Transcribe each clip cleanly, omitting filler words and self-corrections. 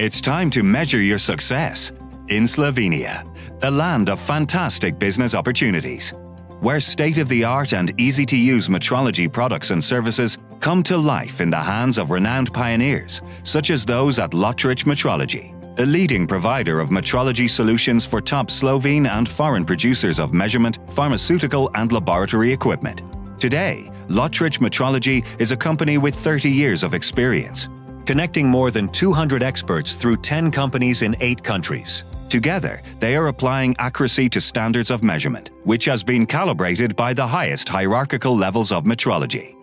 It's time to measure your success in Slovenia, the land of fantastic business opportunities, where state-of-the-art and easy-to-use metrology products and services come to life in the hands of renowned pioneers, such as those at LOTRIČ Metrology, the leading provider of metrology solutions for top Slovene and foreign producers of measurement, pharmaceutical and laboratory equipment. Today, LOTRIČ Metrology is a company with 30 years of experience, connecting more than 200 experts through 10 companies in 8 countries. Together, they are applying accuracy to standards of measurement, which has been calibrated by the highest hierarchical levels of metrology.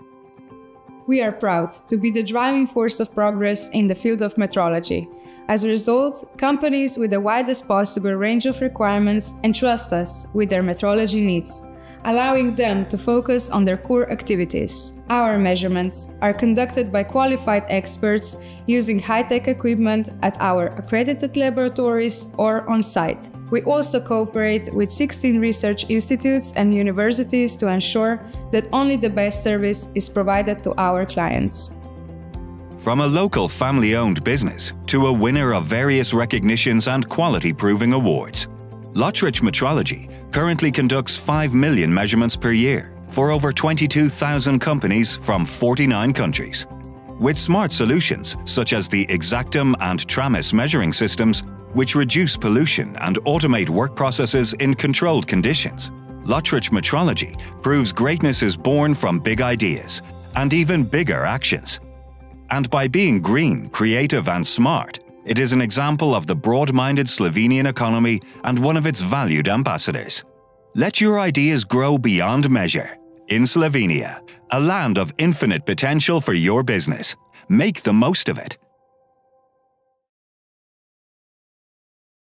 We are proud to be the driving force of progress in the field of metrology. As a result, companies with the widest possible range of requirements entrust us with their metrology needs, allowing them to focus on their core activities. Our measurements are conducted by qualified experts using high-tech equipment at our accredited laboratories or on-site. We also cooperate with 16 research institutes and universities to ensure that only the best service is provided to our clients. From a local family-owned business to a winner of various recognitions and quality-proving awards, LOTRIČ Metrology currently conducts 5 million measurements per year for over 22,000 companies from 49 countries. With smart solutions such as the Exactum and Tramis measuring systems, which reduce pollution and automate work processes in controlled conditions, LOTRIČ Metrology proves greatness is born from big ideas and even bigger actions. And by being green, creative and smart, it is an example of the broad-minded Slovenian economy and one of its valued ambassadors. Let your ideas grow beyond measure. In Slovenia, a land of infinite potential for your business. Make the most of it.